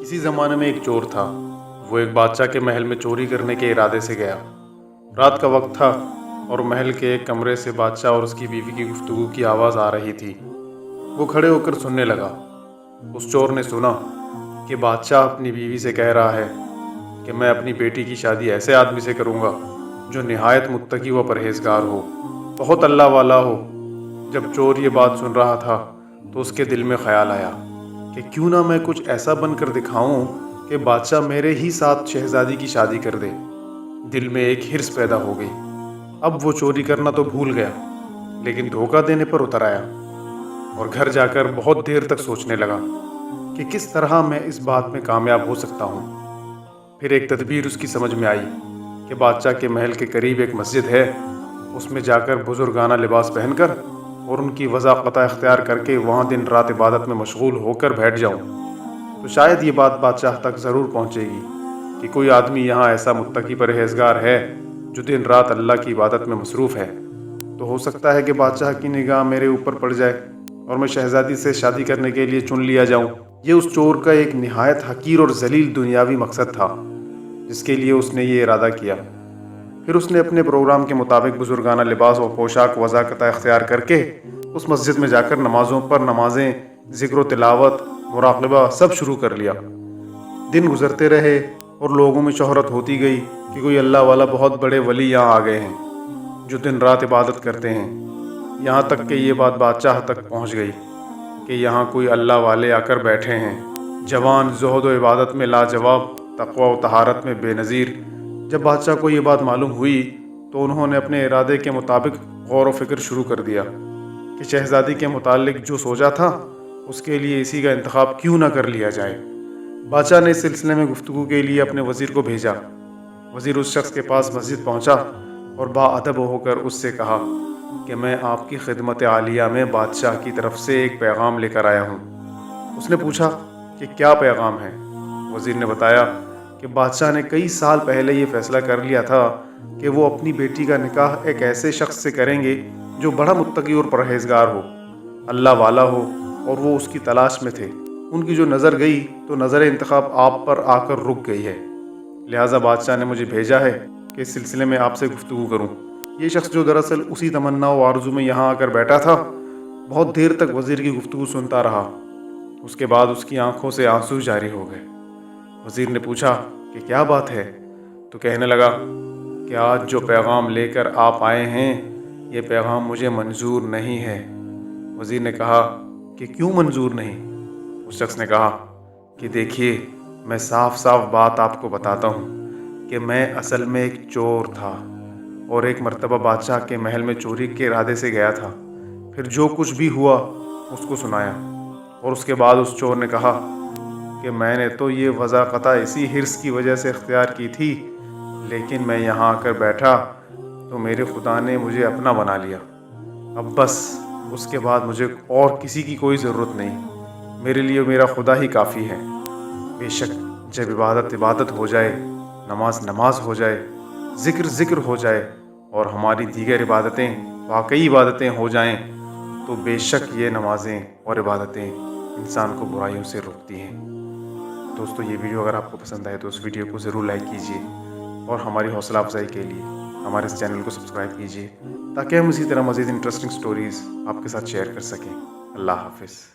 किसी ज़माने में एक चोर था। वो एक बादशाह के महल में चोरी करने के इरादे से गया। रात का वक्त था और महल के एक कमरे से बादशाह और उसकी बीवी की गुफ्तगू की आवाज़ आ रही थी। वो खड़े होकर सुनने लगा। उस चोर ने सुना कि बादशाह अपनी बीवी से कह रहा है कि मैं अपनी बेटी की शादी ऐसे आदमी से करूँगा जो निहायत मुत्तकी व परहेजगार हो, बहुत अल्लाह वाला हो। जब चोर ये बात सुन रहा था तो उसके दिल में ख्याल आया कि क्यों ना मैं कुछ ऐसा बनकर दिखाऊं कि बादशाह मेरे ही साथ शहजादी की शादी कर दे। दिल में एक हिर्स पैदा हो गई। अब वो चोरी करना तो भूल गया, लेकिन धोखा देने पर उतर आया और घर जाकर बहुत देर तक सोचने लगा कि किस तरह मैं इस बात में कामयाब हो सकता हूँ। फिर एक तदबीर उसकी समझ में आई कि बादशाह के महल के करीब एक मस्जिद है, उसमें जाकर बुजुर्गाना लिबास पहनकर और उनकी वज़ाक़त इख्तियार करके वहाँ दिन रात इबादत में मशगूल होकर बैठ जाऊँ तो शायद ये बात बादशाह तक ज़रूर पहुँचेगी कि कोई आदमी यहाँ ऐसा मुत्तकी परहेज़गार है जो दिन रात अल्लाह की इबादत में मसरूफ़ है। तो हो सकता है कि बादशाह की निगाह मेरे ऊपर पड़ जाए और मैं शहज़ादी से शादी करने के लिए चुन लिया जाऊँ। ये उस चोर का एक निहायत हकीर और जलील दुनियावी मकसद था जिसके लिए उसने ये इरादा किया। फिर उसने अपने प्रोग्राम के मुताबिक बुजुर्गाना लिबास और पोशाक वज़ाक़त इख्तियार करके उस मस्जिद में जाकर नमाज़ों पर नमाजें, ज़िक्र तिलावत, मुराक़बा सब शुरू कर लिया। दिन गुजरते रहे और लोगों में शोहरत होती गई कि कोई अल्लाह वाला बहुत बड़े वली यहाँ आ गए हैं जो दिन रात इबादत करते हैं। यहाँ तक कि ये बात बादशाह तक पहुँच गई कि यहाँ कोई अल्लाह वाले आकर बैठे हैं, जवान, ज़ुहद व इबादत में लाजवाब, तक़वा व तहारत में बेनज़ीर। जब बादशाह को ये बात मालूम हुई तो उन्होंने अपने इरादे के मुताबिक गौर व फिक्र शुरू कर दिया कि शहज़ादी के मुतालिक जो सोचा था उसके लिए इसी का इंतखाब क्यों ना कर लिया जाए। बादशाह ने इस सिलसिले में गुफ्तगू के लिए अपने वज़ीर को भेजा। वज़ीर उस शख्स के पास मस्जिद पहुंचा और बाअदब होकर उससे कहा कि मैं आपकी खिदमत आलिया में बादशाह की तरफ से एक पैगाम लेकर आया हूँ। उसने पूछा कि क्या पैगाम है। वज़ीर ने बताया कि बादशाह ने कई साल पहले ये फ़ैसला कर लिया था कि वो अपनी बेटी का निकाह एक ऐसे शख्स से करेंगे जो बड़ा मुत्तकी और परहेज़गार हो, अल्लाह वाला हो, और वो उसकी तलाश में थे। उनकी जो नज़र गई तो नज़र इंतखाब आप पर आकर रुक गई है। लिहाजा बादशाह ने मुझे भेजा है कि इस सिलसिले में आपसे गुफ्तगू करूं। ये शख्स जो दरअसल उसी तमन्ना व आरज़ू में यहाँ आकर बैठा था, बहुत देर तक वज़ीर की गुफ्तगू सुनता रहा। उसके बाद उसकी आंखों से आंसू जारी हो गए। वज़ीर ने पूछा कि क्या बात है, तो कहने लगा कि आज जो पैगाम लेकर आप आए हैं ये पैगाम मुझे मंजूर नहीं है। वज़ीर ने कहा कि क्यों मंजूर नहीं। उस शख्स ने कहा कि देखिए, मैं साफ साफ बात आपको बताता हूँ कि मैं असल में एक चोर था और एक मर्तबा बादशाह के महल में चोरी के इरादे से गया था। फिर जो कुछ भी हुआ उसको सुनाया और उसके बाद उस चोर ने कहा कि मैंने तो ये वज़ाक़त इसी हिर्स की वजह से इख्तियार की थी, लेकिन मैं यहाँ आकर बैठा तो मेरे खुदा ने मुझे अपना बना लिया। अब बस उसके बाद मुझे और किसी की कोई ज़रूरत नहीं। मेरे लिए मेरा खुदा ही काफ़ी है। बेशक जब इबादत इबादत हो जाए, नमाज नमाज हो जाए, ज़िक्र ज़िक्र हो जाए और हमारी दीगर इबादतें वाकई इबादतें हो जाएं, तो बेशक ये नमाजें और इबादतें इंसान को बुराइयों से रोकती हैं। दोस्तों, ये वीडियो अगर आपको पसंद आए तो उस वीडियो को ज़रूर लाइक कीजिए और हमारी हौसला अफजाई के लिए हमारे इस चैनल को सब्सक्राइब कीजिए ताकि हम इसी तरह मज़ीद इंटरेस्टिंग स्टोरीज़ आपके साथ शेयर कर सकें। अल्लाह हाफ़िज़।